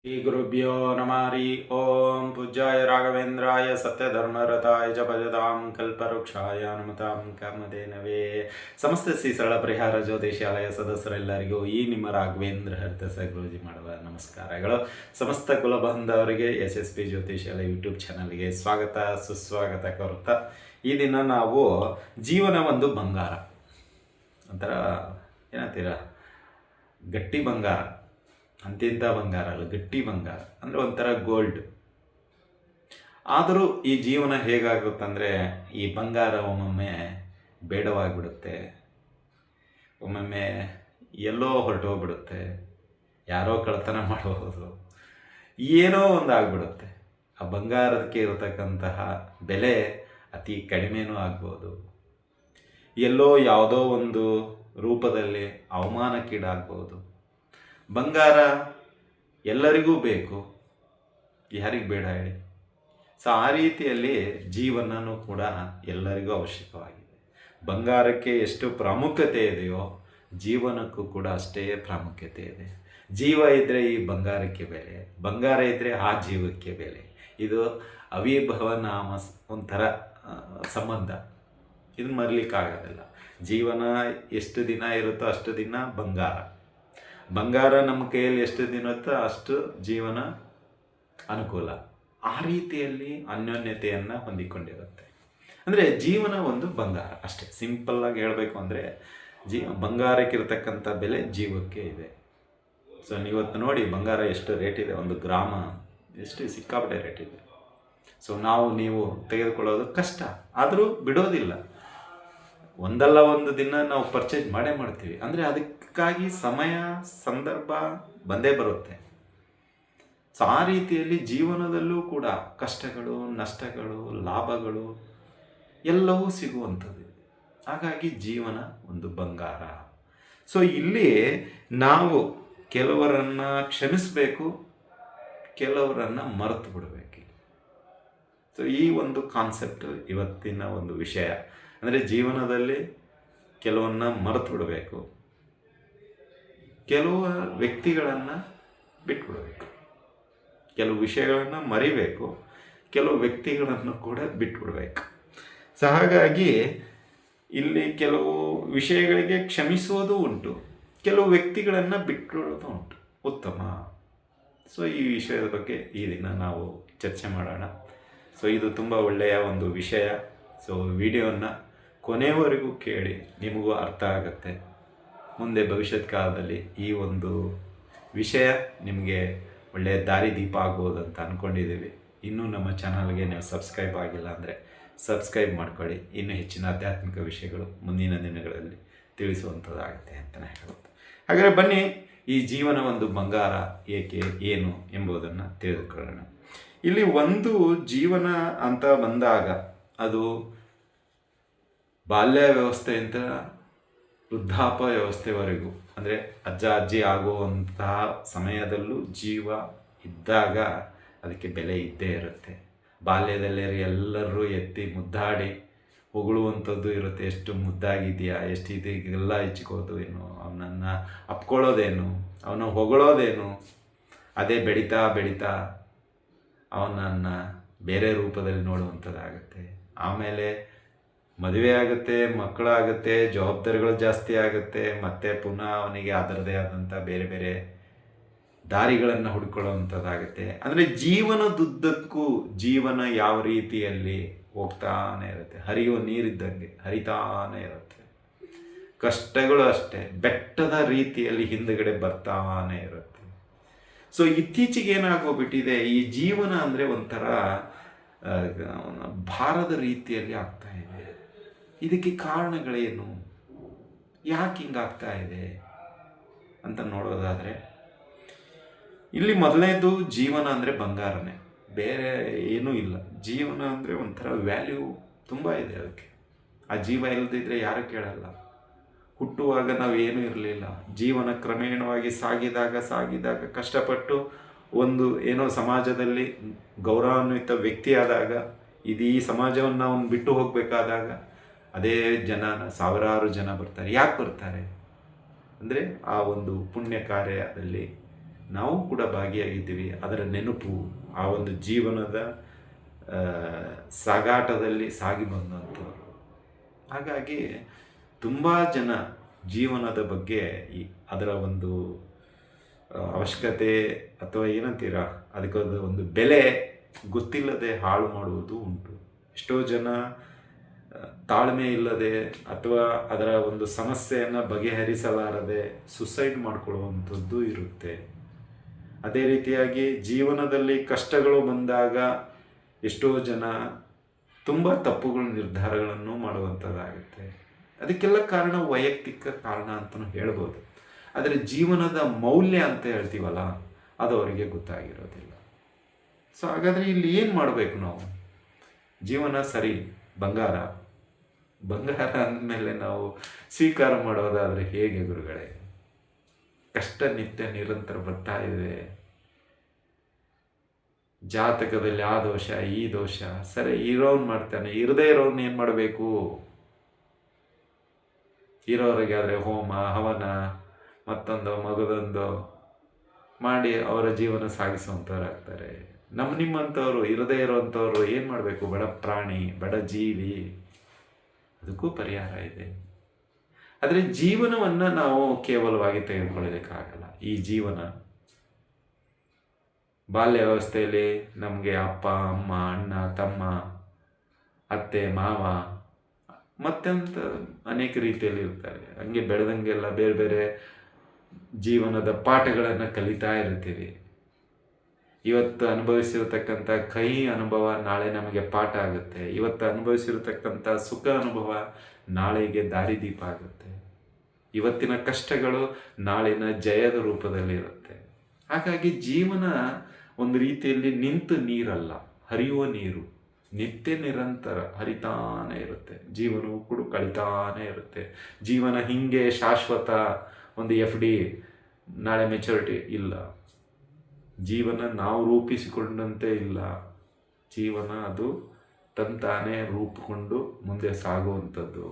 ಶ್ರೀ ಗುರುಭ್ಯೋ ನಮಃ ಹರಿ ಓಂ ಪೂಜ್ಯಾಯ ರಾಘವೇಂದ್ರಾಯ ಸತ್ಯಧರ್ಮರತಾಯ ಜ ಭಜತಾಂ ಕಲ್ಪವೃಕ್ಷಾಯ ನಮತಾಂ ಕರ್ಮಧೇನವೇ. ಸಮಸ್ತ ಶ್ರೀ ಸರಳ ಪರಿಹಾರ ಜ್ಯೋತಿಷಾಲಯ ಸದಸ್ಯರೆಲ್ಲರಿಗೂ ಈ ನಿಮ್ಮ ರಾಘವೇಂದ್ರ ಹರಿದಾಸ ಗುರೂಜಿ ಮಾಡುವ ನಮಸ್ಕಾರಗಳು. ಸಮಸ್ತ ಕುಲಬಂಧವರಿಗೆ SSP ಜ್ಯೋತಿಷಾಲಯ ಯೂಟ್ಯೂಬ್ ಚಾನಲ್ಗೆ ಸ್ವಾಗತ ಸುಸ್ವಾಗತ ಕೋರುತ್ತಾ ಈ ದಿನ ನಾವು ಜೀವನ ಒಂದು ಬಂಗಾರ ಒಂಥರ ಏನಂತೀರ, ಗಟ್ಟಿ ಬಂಗಾರ, ಅಂತಿಂಥ ಬಂಗಾರ ಅಲ್ಲ, ಗಟ್ಟಿ ಬಂಗಾರ ಅಂದರೆ ಒಂಥರ ಗೋಲ್ಡ್. ಆದರೂ ಈ ಜೀವನ ಹೇಗಾಗುತ್ತಂದರೆ ಈ ಬಂಗಾರ ಒಮ್ಮೊಮ್ಮೆ ಬೇಡವಾಗಿಬಿಡುತ್ತೆ, ಒಮ್ಮೊಮ್ಮೆ ಎಲ್ಲೋ ಹೊರಟೋಗ್ಬಿಡುತ್ತೆ, ಯಾರೋ ಕಳ್ತನ ಮಾಡಬಹುದು, ಏನೋ ಒಂದು ಆಗಿಬಿಡುತ್ತೆ. ಆ ಬಂಗಾರಕ್ಕೆ ಇರತಕ್ಕಂತಹ ಬೆಲೆ ಅತಿ ಕಡಿಮೆನೂ ಆಗ್ಬೋದು, ಎಲ್ಲೋ ಯಾವುದೋ ಒಂದು ರೂಪದಲ್ಲಿ ಅವಮಾನಕ್ಕೀಡಾಗ್ಬೋದು. ಬಂಗಾರ ಎಲ್ಲರಿಗೂ ಬೇಕು, ಯಾರಿಗೆ ಬೇಡ ಹೇಳಿ? ಸೊ ಆ ರೀತಿಯಲ್ಲಿ ಜೀವನನೂ ಕೂಡ ಎಲ್ಲರಿಗೂ ಅವಶ್ಯಕವಾಗಿದೆ. ಬಂಗಾರಕ್ಕೆ ಎಷ್ಟು ಪ್ರಾಮುಖ್ಯತೆ ಇದೆಯೋ ಜೀವನಕ್ಕೂ ಕೂಡ ಅಷ್ಟೇ ಪ್ರಾಮುಖ್ಯತೆ ಇದೆ. ಜೀವ ಇದ್ದರೆ ಈ ಬಂಗಾರಕ್ಕೆ ಬೆಲೆ, ಬಂಗಾರ ಇದ್ದರೆ ಆ ಜೀವಕ್ಕೆ ಬೆಲೆ. ಇದು ಅವಿಭವ ನಾಮ ಒಂಥರ ಸಂಬಂಧ, ಇದು ಮರಲಿಕ್ಕಾಗೋದಿಲ್ಲ. ಜೀವನ ಎಷ್ಟು ದಿನ ಇರುತ್ತೋ ಅಷ್ಟು ದಿನ ಬಂಗಾರ, ಬಂಗಾರ ನಮ್ಮ ಕೈಯಲ್ಲಿ ಎಷ್ಟು ದಿನ ಇರುತ್ತೋ ಅಷ್ಟು ಜೀವನ ಅನುಕೂಲ. ಆ ರೀತಿಯಲ್ಲಿ ಅನ್ಯೋನ್ಯತೆಯನ್ನು ಹೊಂದಿಕೊಂಡಿರುತ್ತೆ. ಅಂದರೆ ಜೀವನ ಒಂದು ಬಂಗಾರ ಅಷ್ಟೇ. ಸಿಂಪಲ್ಲಾಗಿ ಹೇಳಬೇಕು ಅಂದರೆ ಬಂಗಾರಕ್ಕಿರ್ತಕ್ಕಂಥ ಬೆಲೆ ಜೀವಕ್ಕೆ ಇದೆ. ಸೊ ನೀವತ್ತು ನೋಡಿ ಬಂಗಾರ ಎಷ್ಟು ರೇಟ್ ಇದೆ, ಒಂದು ಗ್ರಾಮ ಎಷ್ಟು ಸಿಕ್ಕಾಪಟ್ಟೆ ರೇಟ್ ಇದೆ. ಸೊ ನೀವು ತೆಗೆದುಕೊಳ್ಳೋದು ಕಷ್ಟ, ಆದರೂ ಬಿಡೋದಿಲ್ಲ. ಒಂದಲ್ಲ ಒಂದು ದಿನ ನಾವು ಪರ್ಚೇಸ್ ಮಾಡೇ ಮಾಡ್ತೀವಿ. ಅಂದರೆ ಅದಕ್ಕಾಗಿ ಸಮಯ ಸಂದರ್ಭ ಬಂದೇ ಬರುತ್ತೆ. ಸೊ ಆ ರೀತಿಯಲ್ಲಿ ಜೀವನದಲ್ಲೂ ಕೂಡ ಕಷ್ಟಗಳು, ನಷ್ಟಗಳು, ಲಾಭಗಳು ಎಲ್ಲವೂ ಸಿಗುವಂಥದ್ದು. ಹಾಗಾಗಿ ಜೀವನ ಒಂದು ಬಂಗಾರ. ಸೊ ಇಲ್ಲಿ ನಾವು ಕೆಲವರನ್ನು ಕ್ಷಮಿಸಬೇಕು, ಕೆಲವರನ್ನು ಮರೆತು ಬಿಡಬೇಕು. ಸೊ ಈ ಒಂದು ಕಾನ್ಸೆಪ್ಟ್ ಇವತ್ತಿನ ಒಂದು ವಿಷಯ. ಅಂದರೆ ಜೀವನದಲ್ಲಿ ಕೆಲವನ್ನ ಮರೆತು ಬಿಡಬೇಕು, ಕೆಲವು ವ್ಯಕ್ತಿಗಳನ್ನು ಬಿಟ್ಬಿಡಬೇಕು, ಕೆಲವು ವಿಷಯಗಳನ್ನು ಮರಿಬೇಕು, ಕೆಲವು ವ್ಯಕ್ತಿಗಳನ್ನು ಕೂಡ ಬಿಟ್ಬಿಡಬೇಕು. ಸೊ ಹಾಗಾಗಿ ಇಲ್ಲಿ ಕೆಲವು ವಿಷಯಗಳಿಗೆ ಕ್ಷಮಿಸೋದು ಉಂಟು, ಕೆಲವು ವ್ಯಕ್ತಿಗಳನ್ನು ಬಿಟ್ಬಿಡೋದು ಉಂಟು, ಉತ್ತಮ. ಸೊ ಈ ವಿಷಯದ ಬಗ್ಗೆ ಈ ದಿನ ನಾವು ಚರ್ಚೆ ಮಾಡೋಣ. ಸೊ ಇದು ತುಂಬ ಒಳ್ಳೆಯ ಒಂದು ವಿಷಯ. ಸೊ ವಿಡಿಯೋನ ಕೊನೆಯವರೆಗೂ ಕೇಳಿ, ನಿಮಗೂ ಅರ್ಥ ಆಗುತ್ತೆ. ಮುಂದೆ ಭವಿಷ್ಯತ್ ಕಾಲದಲ್ಲಿ ಈ ಒಂದು ವಿಷಯ ನಿಮಗೆ ಒಳ್ಳೆಯ ದಾರಿದೀಪ ಆಗ್ಬೋದು ಅಂತ ಅಂದ್ಕೊಂಡಿದ್ದೀವಿ. ಇನ್ನೂ ನಮ್ಮ ಚಾನಲ್ಗೆ ನೀವು ಸಬ್ಸ್ಕ್ರೈಬ್ ಆಗಿಲ್ಲ ಅಂದರೆ ಸಬ್ಸ್ಕ್ರೈಬ್ ಮಾಡ್ಕೊಳ್ಳಿ. ಇನ್ನೂ ಹೆಚ್ಚಿನ ಆಧ್ಯಾತ್ಮಿಕ ವಿಷಯಗಳು ಮುಂದಿನ ದಿನಗಳಲ್ಲಿ ತಿಳಿಸುವಂಥದ್ದಾಗುತ್ತೆ ಅಂತಲೇ ಹೇಳುತ್ತೆ. ಹಾಗಾದರೆ ಬನ್ನಿ, ಈ ಜೀವನ ಒಂದು ಬಂಗಾರ ಏಕೆ, ಏನು ಎಂಬುದನ್ನು ತಿಳಿದುಕೊಳ್ಳೋಣ. ಇಲ್ಲಿ ಒಂದು ಜೀವನ ಅಂತ ಬಂದಾಗ ಅದು ಬಾಲ್ಯ ವ್ಯವಸ್ಥೆಯಿಂದ ವೃದ್ಧಾಪ್ಯ ವ್ಯವಸ್ಥೆವರೆಗೂ, ಅಂದರೆ ಅಜ್ಜ ಅಜ್ಜಿ ಆಗುವಂತಹ ಸಮಯದಲ್ಲೂ ಜೀವ ಇದ್ದಾಗ ಅದಕ್ಕೆ ಬೆಲೆ ಇದ್ದೇ ಇರುತ್ತೆ. ಬಾಲ್ಯದಲ್ಲೇ ಎಲ್ಲರೂ ಎತ್ತಿ ಮುದ್ದಾಡಿ ಹೊಗಳುವಂಥದ್ದು ಇರುತ್ತೆ. ಎಷ್ಟು ಮುದ್ದಾಗಿದೆಯಾ, ಎಷ್ಟು ಇದೆಲ್ಲ ಹೆಚ್ಚಿಕೋದು ಏನು, ಅವನನ್ನು ಅಪ್ಕೊಳ್ಳೋದೇನು, ಅವನ ಹೊಗಳೋದೇನು, ಅದೇ ಬೆಳೀತಾ ಬೆಳೀತಾ ಅವನನ್ನು ಬೇರೆ ರೂಪದಲ್ಲಿ ನೋಡುವಂಥದ್ದಾಗುತ್ತೆ. ಆಮೇಲೆ ಮದುವೆ ಆಗುತ್ತೆ, ಮಕ್ಕಳಾಗುತ್ತೆ, ಜವಾಬ್ದಾರಿಗಳು ಜಾಸ್ತಿ ಆಗುತ್ತೆ, ಮತ್ತು ಪುನಃ ಅವನಿಗೆ ಅದರದೇ ಆದಂಥ ಬೇರೆ ಬೇರೆ ದಾರಿಗಳನ್ನು ಹುಡ್ಕೊಳ್ಳುವಂಥದ್ದಾಗುತ್ತೆ. ಅಂದರೆ ಜೀವನದುದ್ದಕ್ಕೂ ಜೀವನ ಯಾವ ರೀತಿಯಲ್ಲಿ ಹೋಗ್ತಾನೆ ಇರುತ್ತೆ, ಹರಿಯುವ ನೀರಿದ್ದಂಗೆ ಹರಿತಾನೇ ಇರುತ್ತೆ. ಕಷ್ಟಗಳು ಅಷ್ಟೇ ಬೆಟ್ಟದ ರೀತಿಯಲ್ಲಿ ಹಿಂದುಗಡೆ ಬರ್ತಾನೆ ಇರುತ್ತೆ. ಸೊ ಇತ್ತೀಚೆಗೆ ಏನಾಗೋಗ್ಬಿಟ್ಟಿದೆ, ಈ ಜೀವನ ಅಂದರೆ ಒಂಥರ ಭಾರದ ರೀತಿಯಲ್ಲಿ ಆಗ್ತಾ ಇದೆ. ಇದಕ್ಕೆ ಕಾರಣಗಳೇನು, ಯಾಕೆ ಹಿಂಗಾಗ್ತಾ ಇದೆ ಅಂತ ನೋಡೋದಾದರೆ, ಇಲ್ಲಿ ಮೊದಲನೇದು ಜೀವನ ಅಂದರೆ ಬಂಗಾರನೇ, ಬೇರೆ ಏನೂ ಇಲ್ಲ. ಜೀವನ ಅಂದರೆ ಒಂಥರ ವ್ಯಾಲ್ಯೂ ತುಂಬ ಇದೆ ಅದಕ್ಕೆ. ಆ ಜೀವ ಇಲ್ಲದಿದ್ದರೆ ಯಾರು ಕೇಳಲ್ಲ. ಹುಟ್ಟುವಾಗ ನಾವೇನೂ ಇರಲಿಲ್ಲ, ಜೀವನ ಕ್ರಮೇಣವಾಗಿ ಸಾಗಿದಾಗ ಕಷ್ಟಪಟ್ಟು ಒಂದು ಏನೋ ಸಮಾಜದಲ್ಲಿ ಗೌರವಾನ್ವಿತ ವ್ಯಕ್ತಿಯಾದಾಗ, ಈ ಸಮಾಜವನ್ನು ಅವನು ಬಿಟ್ಟು ಹೋಗಬೇಕಾದಾಗ ಅದೇ ಸಾವಿರಾರು ಜನ ಬರ್ತಾರೆ. ಯಾಕೆ ಬರ್ತಾರೆ ಅಂದರೆ ಆ ಒಂದು ಪುಣ್ಯ ಕಾರ್ಯದಲ್ಲಿ ನಾವು ಕೂಡ ಭಾಗಿಯಾಗಿದ್ದೀವಿ. ಅದರ ನೆನಪು ಆ ಒಂದು ಜೀವನದ ಸಾಗಾಟದಲ್ಲಿ ಸಾಗಿ ಬಂದಂಥವ್ರು. ಹಾಗಾಗಿ ತುಂಬ ಜನ ಜೀವನದ ಬಗ್ಗೆ ಅದರ ಒಂದು ಅವಶ್ಯಕತೆ ಅಥವಾ ಏನಂತೀರ ಅದಕ್ಕೊಂದು ಒಂದು ಬೆಲೆ ಗೊತ್ತಿಲ್ಲದೆ ಹಾಳು ಮಾಡುವುದು ಉಂಟು. ಎಷ್ಟೋ ಜನ ತಾಳ್ಮೆ ಇಲ್ಲದೆ ಅಥವಾ ಅದರ ಒಂದು ಸಮಸ್ಯೆಯನ್ನು ಬಗೆಹರಿಸಲಾರದೆ ಸುಸೈಡ್ ಮಾಡಿಕೊಳ್ಳುವಂಥದ್ದು ಇರುತ್ತೆ. ಅದೇ ರೀತಿಯಾಗಿ ಜೀವನದಲ್ಲಿ ಕಷ್ಟಗಳು ಬಂದಾಗ ಎಷ್ಟೋ ಜನ ತುಂಬ ತಪ್ಪುಗಳು ನಿರ್ಧಾರಗಳನ್ನು ಮಾಡುವಂಥದ್ದಾಗುತ್ತೆ. ಅದಕ್ಕೆಲ್ಲ ಕಾರಣ ವೈಯಕ್ತಿಕ ಕಾರಣ ಅಂತಲೂ ಹೇಳ್ಬೋದು. ಆದರೆ ಜೀವನದ ಮೌಲ್ಯ ಅಂತ ಹೇಳ್ತೀವಲ್ಲ, ಅದು ಅವರಿಗೆ ಗೊತ್ತಾಗಿರೋದಿಲ್ಲ. ಸೊ ಹಾಗಾದರೆ ಇಲ್ಲಿ ಏನು ಮಾಡಬೇಕು ನಾವು? ಜೀವನ ಸರಿ, ಬಂಗಾರ ಅಂದಮೇಲೆ ನಾವು ಸ್ವೀಕಾರ ಮಾಡೋದಾದರೆ ಹೇಗೆ ಗುರುಗಳೇ? ಕಷ್ಟ ನಿತ್ಯ ನಿರಂತರ ಬರ್ತಾ ಇದೆ. ಜಾತಕದಲ್ಲಿ ಆ ದೋಷ ಈ ದೋಷ, ಸರಿ ಇರೋನ್ ಮಾಡ್ತಾನೆ, ಇರದೇ ಇರೋನ್ ಏನು ಮಾಡಬೇಕು? ಇರೋರಿಗೆ ಆದರೆ ಹೋಮ ಹವನ ಮತ್ತೊಂದು ಮಗದೊಂದು ಮಾಡಿ ಅವರ ಜೀವನ ಸಾಗಿಸುವಂಥವ್ರಾಗ್ತಾರೆ. ನಿಮ್ಮಂಥವ್ರು ಇರದೇ ಇರೋವಂಥವ್ರು ಏನು ಮಾಡಬೇಕು? ಬಡ ಪ್ರಾಣಿ, ಬಡ ಜೀವಿ, ಅದಕ್ಕೂ ಪರಿಹಾರ ಇದೆ. ಆದರೆ ಜೀವನವನ್ನು ನಾವು ಕೇವಲವಾಗಿ ತೆಗೆದುಕೊಳ್ಳೋದಕ್ಕಾಗಲ್ಲ. ಈ ಜೀವನ ಬಾಲ್ಯ ವ್ಯವಸ್ಥೆಯಲ್ಲಿ ನಮಗೆ ಅಪ್ಪ ಅಮ್ಮ ಅಣ್ಣ ತಮ್ಮ ಅತ್ತೆ ಮಾವ ಮತ್ತಂತ ಅನೇಕ ರೀತಿಯಲ್ಲಿ ಇರ್ತಾರೆ. ಹಂಗೆ ಬೆಳೆದಂಗೆಲ್ಲ ಬೇರೆ ಬೇರೆ ಜೀವನದ ಪಾಠಗಳನ್ನು ಕಲಿತಾ ಇರ್ತೀವಿ. ಇವತ್ತು ಅನುಭವಿಸಿರತಕ್ಕಂಥ ಕಹಿ ಅನುಭವ ನಾಳೆ ನಮಗೆ ಪಾಠ ಆಗುತ್ತೆ. ಇವತ್ತು ಅನುಭವಿಸಿರತಕ್ಕಂಥ ಸುಖ ಅನುಭವ ನಾಳೆಗೆ ದಾರಿದೀಪ ಆಗುತ್ತೆ. ಇವತ್ತಿನ ಕಷ್ಟಗಳು ನಾಳಿನ ಜಯದ ರೂಪದಲ್ಲಿರುತ್ತೆ. ಹಾಗಾಗಿ ಜೀವನ ಒಂದು ರೀತಿಯಲ್ಲಿ ನಿಂತು ನೀರಲ್ಲ, ಹರಿಯುವ ನೀರು. ನಿತ್ಯ ನಿರಂತರ ಹರಿತಾನೇ ಇರುತ್ತೆ. ಜೀವನವು ಕೂಡ ಕಳಿತಾನೇ ಇರುತ್ತೆ. ಜೀವನ ಹಿಂಗೆ ಶಾಶ್ವತ ಒಂದು FD ನಾಳೆ ಮೆಚುರಿಟಿ ಇಲ್ಲ. ಜೀವನ ನಾವು ರೂಪಿಸಿಕೊಂಡಂತೆ ಇಲ್ಲ. ಜೀವನ ಅದು ತಂತಾನೇ ರೂಪುಕೊಂಡು ಮುಂದೆ ಸಾಗುವಂಥದ್ದು.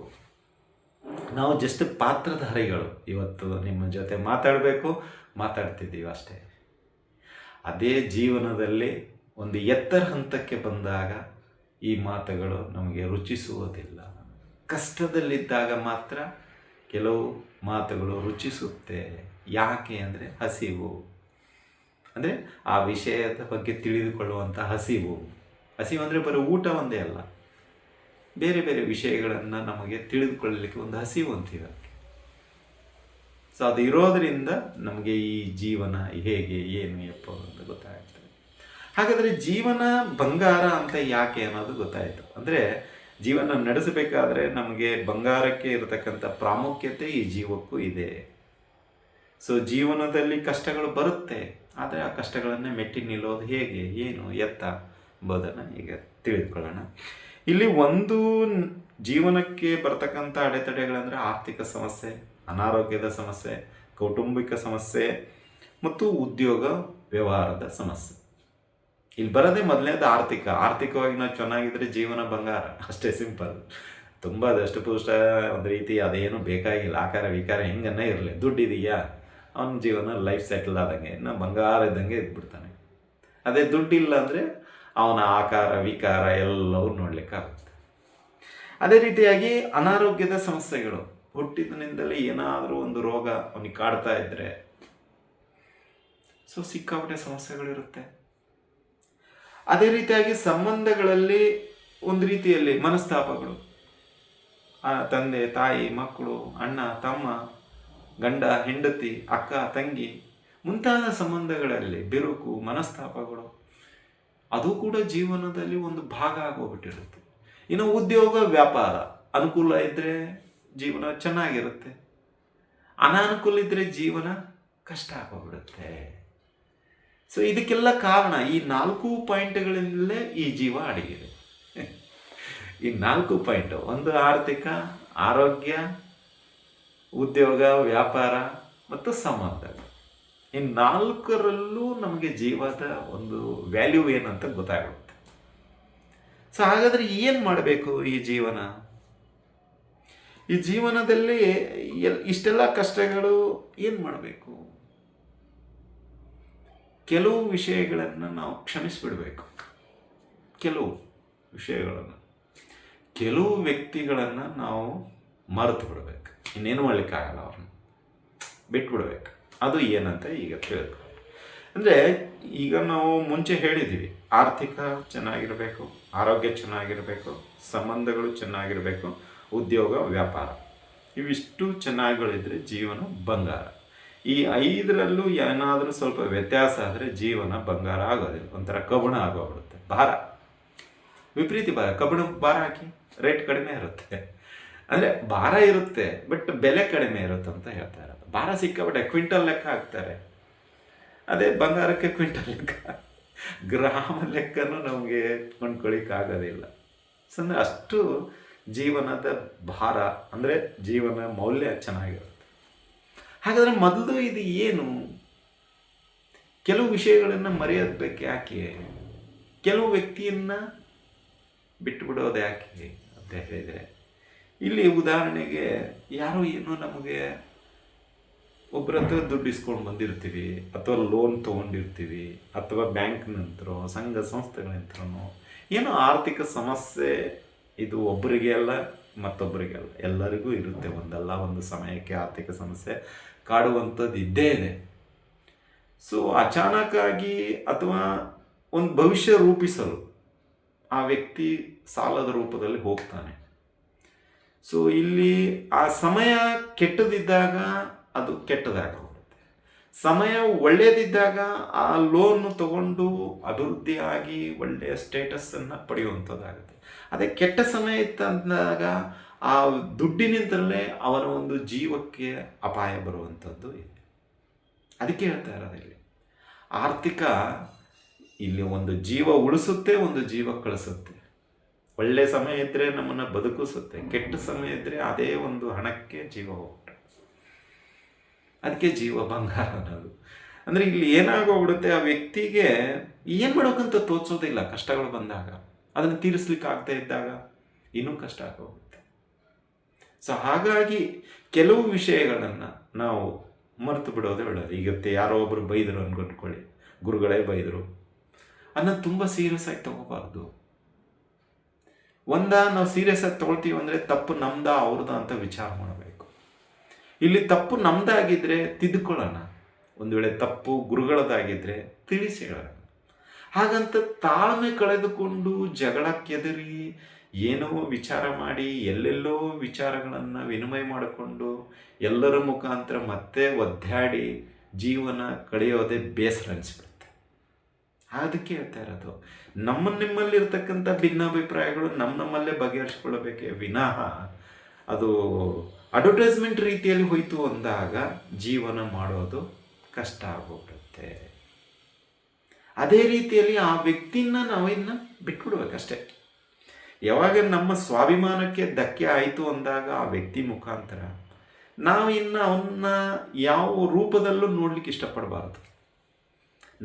ನಾವು ಜಸ್ಟ್ ಪಾತ್ರಧಾರಿಗಳು. ಇವತ್ತು ನಿಮ್ಮ ಜೊತೆ ಮಾತಾಡ್ತಿದ್ದೀವಿ ಅಷ್ಟೇ. ಅದೇ ಜೀವನದಲ್ಲಿ ಒಂದು ಎತ್ತರ ಹಂತಕ್ಕೆ ಬಂದಾಗ ಈ ಮಾತುಗಳು ನಮಗೆ ರುಚಿಸುವುದಿಲ್ಲ. ಕಷ್ಟದಲ್ಲಿದ್ದಾಗ ಮಾತ್ರ ಕೆಲವು ಮಾತುಗಳು ರುಚಿಸುತ್ತೆ. ಯಾಕೆ ಅಂದರೆ ಹಸಿವು, ಅಂದರೆ ಆ ವಿಷಯದ ಬಗ್ಗೆ ತಿಳಿದುಕೊಳ್ಳುವಂಥ ಹಸಿವು ಅಂದರೆ ಬರೀ ಊಟ ಒಂದೇ ಅಲ್ಲ, ಬೇರೆ ಬೇರೆ ವಿಷಯಗಳನ್ನು ನಮಗೆ ತಿಳಿದುಕೊಳ್ಳಲಿಕ್ಕೆ ಒಂದು ಹಸಿವು ಅಂತೀವಿ. ಸೊ ಅದು ಇರೋದರಿಂದ ನಮಗೆ ಈ ಜೀವನ ಹೇಗೆ ಏನು ಎಪ್ಪ ಅಂತ ಗೊತ್ತಾಗ್ತದೆ. ಹಾಗಾದರೆ ಜೀವನ ಬಂಗಾರ ಅಂತ ಯಾಕೆ ಅನ್ನೋದು ಗೊತ್ತಾಯಿತು. ಅಂದರೆ ಜೀವನ ನಡೆಸಬೇಕಾದ್ರೆ ನಮಗೆ ಬಂಗಾರಕ್ಕೆ ಇರತಕ್ಕಂಥ ಪ್ರಾಮುಖ್ಯತೆ ಈ ಜೀವಕ್ಕೂ ಇದೆ. ಸೊ ಜೀವನದಲ್ಲಿ ಕಷ್ಟಗಳು ಬರುತ್ತೆ, ಆದರೆ ಆ ಕಷ್ಟಗಳನ್ನೇ ಮೆಟ್ಟಿ ನಿಲ್ಲೋದು ಹೇಗೆ, ಏನು ಎತ್ತ ಎಂಬುದನ್ನು ಈಗ ತಿಳಿದುಕೊಳ್ಳೋಣ. ಇಲ್ಲಿ ಒಂದು ಜೀವನಕ್ಕೆ ಬರ್ತಕ್ಕಂಥ ಅಡೆತಡೆಗಳಂದರೆ ಆರ್ಥಿಕ ಸಮಸ್ಯೆ, ಅನಾರೋಗ್ಯದ ಸಮಸ್ಯೆ, ಕೌಟುಂಬಿಕ ಸಮಸ್ಯೆ ಮತ್ತು ಉದ್ಯೋಗ ವ್ಯವಹಾರದ ಸಮಸ್ಯೆ. ಇಲ್ಲಿ ಬರೋದೇ ಮೊದಲನೇದು ಆರ್ಥಿಕವಾಗಿ ನಾವು ಚೆನ್ನಾಗಿದ್ರೆ ಜೀವನ ಬಂಗಾರ, ಅಷ್ಟೇ ಸಿಂಪಲ್. ತುಂಬ ದಷ್ಟಪುಷ್ಟ ಒಂದು ರೀತಿ ಅದೇನು ಬೇಕಾಗಿಲ್ಲ. ಆಕಾರ ವಿಕಾರ ಹೆಂಗನ್ನೇ ಇರಲಿ, ದುಡ್ಡಿದೆಯಾ ಅವನ ಜೀವನ ಲೈಫ್ ಸೆಟಲ್ ಆದಂಗೆ, ಇನ್ನು ಬಂಗಾರ ಇದ್ದಂಗೆ ಇದ್ಬಿಡ್ತಾನೆ. ಅದೇ ದುಡ್ಡಿಲ್ಲ ಅಂದರೆ ಅವನ ಆಕಾರ ವಿಕಾರ ಎಲ್ಲವೂ ನೋಡಲಿಕ್ಕಾಗುತ್ತೆ. ಅದೇ ರೀತಿಯಾಗಿ ಅನಾರೋಗ್ಯದ ಸಮಸ್ಯೆಗಳು, ಹುಟ್ಟಿದಿನಿಂದಲೇ ಏನಾದರೂ ಒಂದು ರೋಗ ಅವನಿಗೆ ಕಾಡ್ತಾ ಇದ್ದರೆ ಸೊ ಸಿಕ್ಕಾಪಟ್ಟೆ ಸಮಸ್ಯೆಗಳಿರುತ್ತೆ. ಅದೇ ರೀತಿಯಾಗಿ ಸಂಬಂಧಗಳಲ್ಲಿ ಒಂದು ರೀತಿಯಲ್ಲಿ ಮನಸ್ತಾಪಗಳು, ತಂದೆ ತಾಯಿ ಮಕ್ಕಳು, ಅಣ್ಣ ತಮ್ಮ, ಗಂಡ ಹೆಂಡತಿ, ಅಕ್ಕ ತಂಗಿ ಮುಂತಾದ ಸಂಬಂಧಗಳಲ್ಲಿ ಬಿರುಕು ಮನಸ್ತಾಪಗಳು, ಅದು ಕೂಡ ಜೀವನದಲ್ಲಿ ಒಂದು ಭಾಗ ಆಗೋಗ್ಬಿಟ್ಟಿರುತ್ತೆ. ಇನ್ನು ಉದ್ಯೋಗ ವ್ಯಾಪಾರ ಅನುಕೂಲ ಇದ್ದರೆ ಜೀವನ ಚೆನ್ನಾಗಿರುತ್ತೆ, ಅನಾನುಕೂಲ ಇದ್ದರೆ ಜೀವನ ಕಷ್ಟ ಆಗೋಗ್ಬಿಡುತ್ತೆ. ಸೊ ಇದಕ್ಕೆಲ್ಲ ಕಾರಣ ಈ 4 ಪಾಯಿಂಟ್ಗಳಿಂದಲೇ ಈ ಜೀವ ಅಡಗಿದೆ. ಈ 4 ಪಾಯಿಂಟ್, ಒಂದು ಆರ್ಥಿಕ, ಆರೋಗ್ಯ, ಉದ್ಯೋಗ ವ್ಯಾಪಾರ ಮತ್ತು ಸಂಬಂಧಗಳು. ಈ 4ರಲ್ಲೂ ನಮಗೆ ಜೀವದ ಒಂದು ವ್ಯಾಲ್ಯೂ ಏನಂತ ಗೊತ್ತಾಗುತ್ತೆ. ಸೊ ಹಾಗಾದರೆ ಏನು ಮಾಡಬೇಕು ಈ ಜೀವನ? ಈ ಜೀವನದಲ್ಲಿ ಇಷ್ಟೆಲ್ಲ ಕಷ್ಟಗಳು ಏನು ಮಾಡಬೇಕು? ಕೆಲವು ವಿಷಯಗಳನ್ನು ನಾವು ಕ್ಷಮಿಸಿಬಿಡಬೇಕು. ಕೆಲವು ವಿಷಯಗಳನ್ನು, ಕೆಲವು ವ್ಯಕ್ತಿಗಳನ್ನು ನಾವು ಮರೆತು ಬಿಡಬೇಕು. ಇನ್ನೇನು ಮಾಡಲಿಕ್ಕಾಗಲ್ಲ, ಅವ್ರನ್ನ ಬಿಟ್ಬಿಡ್ಬೇಕು. ಅದು ಏನಂತ ಈಗ ತಿಳ್ಕೊ. ಅಂದರೆ ಈಗ ನಾವು ಮುಂಚೆ ಹೇಳಿದ್ದೀವಿ, ಆರ್ಥಿಕ ಚೆನ್ನಾಗಿರಬೇಕು, ಆರೋಗ್ಯ ಚೆನ್ನಾಗಿರಬೇಕು, ಸಂಬಂಧಗಳು ಚೆನ್ನಾಗಿರಬೇಕು, ಉದ್ಯೋಗ ವ್ಯಾಪಾರ ಇವಿಷ್ಟು ಚೆನ್ನಾಗಿಗಳಿದ್ರೆ ಜೀವನ ಬಂಗಾರ. ಈ 5ರಲ್ಲೂ ಏನಾದರೂ ಸ್ವಲ್ಪ ವ್ಯತ್ಯಾಸ ಆದರೆ ಜೀವನ ಬಂಗಾರ ಆಗೋದಿಲ್ಲ, ಒಂಥರ ಕಬ್ಬಣ ಆಗೋಗ್ಬಿಡುತ್ತೆ. ಭಾರ, ವಿಪರೀತ ಭಾರ. ಕಬ್ಬಣ ಭಾರ ಹಾಕಿ ರೇಟ್ ಕಡಿಮೆ ಇರುತ್ತೆ, ಅಂದರೆ ಭಾರ ಇರುತ್ತೆ ಬಟ್ ಬೆಲೆ ಕಡಿಮೆ ಇರುತ್ತೆ ಅಂತ ಹೇಳ್ತಾ ಇರೋದು. ಭಾರ ಸಿಕ್ಕಾಬಿಟ್ಟೆ ಕ್ವಿಂಟಲ್ ಲೆಕ್ಕ ಹಾಕ್ತಾರೆ, ಅದೇ ಬಂಗಾರಕ್ಕೆ ಕ್ವಿಂಟಲ್ ಲೆಕ್ಕ, ಗ್ರಾಮ ಲೆಕ್ಕನೂ ನಮಗೆ ಕೊಂಡ್ಕೊಳ್ಳಿಕ್ಕಾಗೋದಿಲ್ಲ. ಅಂದರೆ ಅಷ್ಟು ಜೀವನದ ಭಾರ, ಅಂದರೆ ಜೀವನ ಮೌಲ್ಯ ಚೆನ್ನಾಗಿರುತ್ತೆ. ಹಾಗಾದರೆ ಮೊದಲು ಇದು ಏನು? ಕೆಲವು ವಿಷಯಗಳನ್ನು ಮರೆಯೋದು ಬೇಕು ಯಾಕೆ? ಕೆಲವು ವ್ಯಕ್ತಿಯನ್ನು ಬಿಟ್ಟುಬಿಡೋದು ಯಾಕೆ ಅಂತ ಹೇಳಿದರೆ, ಇಲ್ಲಿ ಉದಾಹರಣೆಗೆ ಯಾರೋ ಏನೋ ನಮಗೆ ಒಬ್ಬರ ಹತ್ರ ದುಡ್ಡು ಇಸ್ಕೊಂಡು ಬಂದಿರ್ತೀವಿ, ಅಥವಾ ಲೋನ್ ತೊಗೊಂಡಿರ್ತೀವಿ, ಅಥವಾ ಬ್ಯಾಂಕ್ನಂತರೋ ಸಂಘ ಸಂಸ್ಥೆಗಳಿಂತನೋ ಏನೋ ಆರ್ಥಿಕ ಸಮಸ್ಯೆ. ಇದು ಒಬ್ಬರಿಗೆ ಅಲ್ಲ, ಮತ್ತೊಬ್ಬರಿಗೆ ಅಲ್ಲ, ಎಲ್ಲರಿಗೂ ಇರುತ್ತೆ. ಒಂದಲ್ಲ ಒಂದು ಸಮಯಕ್ಕೆ ಆರ್ಥಿಕ ಸಮಸ್ಯೆ ಕಾಡುವಂಥದ್ದು ಇದ್ದೇ ಇದೆ. ಸೊ ಅಚಾನಕ್ಕಾಗಿ ಅಥವಾ ಒಂದು ಭವಿಷ್ಯ ರೂಪಿಸಲು ಆ ವ್ಯಕ್ತಿ ಸಾಲದ ರೂಪದಲ್ಲಿ ಹೋಗ್ತಾನೆ. ಸೊ ಇಲ್ಲಿ ಆ ಸಮಯ ಕೆಟ್ಟದಿದ್ದಾಗ ಅದು ಕೆಟ್ಟದಾಗೋಗುತ್ತೆ, ಸಮಯ ಒಳ್ಳೆಯದಿದ್ದಾಗ ಆ ಲೋನ್ ತಗೊಂಡು ಅಭಿವೃದ್ಧಿಯಾಗಿ ಒಳ್ಳೆಯ ಸ್ಟೇಟಸ್ಸನ್ನು ಪಡೆಯುವಂಥದ್ದಾಗುತ್ತೆ. ಅದೇ ಕೆಟ್ಟ ಸಮಯ ಇತ್ತಂದಾಗ ಆ ದುಡ್ಡಿನಿಂದಲೇ ಅವನ ಒಂದು ಜೀವಕ್ಕೆ ಅಪಾಯ ಬರುವಂಥದ್ದು ಇದೆ. ಅದಕ್ಕೆ ಹೇಳ್ತಾ ಇರೋದು ಇಲ್ಲಿ ಆರ್ಥಿಕ ಇಲ್ಲಿ ಒಂದು ಜೀವ ಉಳಿಸುತ್ತೆ, ಒಂದು ಜೀವ ಕಳಿಸುತ್ತೆ. ಒಳ್ಳೆ ಸಮಯ ಇದ್ದರೆ ನಮ್ಮನ್ನು ಬದುಕಿಸುತ್ತೆ, ಕೆಟ್ಟ ಸಮಯ ಇದ್ದರೆ ಅದೇ ಒಂದು ಹಣಕ್ಕೆ ಜೀವ ಹೋಗ್ಬಿಟ್ಟು. ಅದಕ್ಕೆ ಜೀವ ಬಂಗಾರ ಅನ್ನೋದು. ಅಂದರೆ ಇಲ್ಲಿ ಏನಾಗೋಗ್ಬಿಡುತ್ತೆ, ಆ ವ್ಯಕ್ತಿಗೆ ಏನು ಮಾಡೋಕ್ಕಂತ ತೋರಿಸೋದಿಲ್ಲ. ಕಷ್ಟಗಳು ಬಂದಾಗ ಅದನ್ನು ತೀರಿಸ್ಲಿಕ್ಕೆ ಆಗ್ತಾ ಇದ್ದಾಗ ಇನ್ನೂ ಕಷ್ಟ ಆಗೋಗುತ್ತೆ. ಸೊ ಹಾಗಾಗಿ ಕೆಲವು ವಿಷಯಗಳನ್ನು ನಾವು ಮರೆತು ಬಿಡೋದೇ ಒಳ್ಳೆಯದು. ಈಗತ್ತೆ ಯಾರೋ ಒಬ್ಬರು ಬೈದರು ಅನ್ಕೊಂಡ್ಕೊಳ್ಳಿ, ಗುರುಗಳೇ ಬೈದರು ಅನ್ನೋದು ತುಂಬ ಸೀರಿಯಸ್ ಆಗಿ ತಗೋಬಾರ್ದು. ನಾವು ಸೀರಿಯಸ್ ಆಗಿ ತೊಗೊಳ್ತೀವಿ ಅಂದರೆ ತಪ್ಪು ನಮ್ದ ಅವ್ರದ ಅಂತ ವಿಚಾರ ಮಾಡಬೇಕು. ಇಲ್ಲಿ ತಪ್ಪು ನಮ್ದಾಗಿದ್ದರೆ ತಿದ್ದುಕೊಳ್ಳೋಣ, ಒಂದು ವೇಳೆ ತಪ್ಪು ಗುರುಗಳದಾಗಿದ್ದರೆ ತಿಳಿಸಿ ಹೇಳೋಣ. ಹಾಗಂತ ತಾಳ್ಮೆ ಕಳೆದುಕೊಂಡು ಜಗಳಕ್ಕೆದರಿ ಏನೋ ವಿಚಾರ ಮಾಡಿ ಎಲ್ಲೆಲ್ಲೋ ವಿಚಾರಗಳನ್ನು ವಿನಿಮಯ ಮಾಡಿಕೊಂಡು ಎಲ್ಲರ ಮುಖಾಂತರ ಮತ್ತೆ ಒದ್ದಾಡಿ ಜೀವನ ಕಳೆಯೋದೇ ಬೇಸರ ಅನಿಸ್ಬಿಡುತ್ತೆ. ಅದಕ್ಕೆ ಹೇಳ್ತಾ ಇರೋದು, ನಿಮ್ಮಲ್ಲಿರ್ತಕ್ಕಂಥ ಭಿನ್ನಾಭಿಪ್ರಾಯಗಳು ನಮ್ಮಲ್ಲೇ ಬಗೆಹರಿಸ್ಕೊಳ್ಬೇಕೇ ವಿನಃ ಅದು ಅಡ್ವರ್ಟೈಸ್ಮೆಂಟ್ ರೀತಿಯಲ್ಲಿ ಹೋಯಿತು ಅಂದಾಗ ಜೀವನ ಮಾಡೋದು ಕಷ್ಟ ಆಗೋಗ್ಬಿಡುತ್ತೆ. ಅದೇ ರೀತಿಯಲ್ಲಿ ಆ ವ್ಯಕ್ತಿನ ನಾವಿನ್ನು ಬಿಟ್ಬಿಡ್ಬೇಕಷ್ಟೆ. ಯಾವಾಗ ನಮ್ಮ ಸ್ವಾಭಿಮಾನಕ್ಕೆ ಧಕ್ಕೆ ಆಯಿತು ಅಂದಾಗ ಆ ವ್ಯಕ್ತಿ ಮುಖಾಂತರ ನಾವು ಇನ್ನು ಅವನ್ನ ಯಾವ ರೂಪದಲ್ಲೂ ನೋಡ್ಲಿಕ್ಕೆ ಇಷ್ಟಪಡಬಾರ್ದು.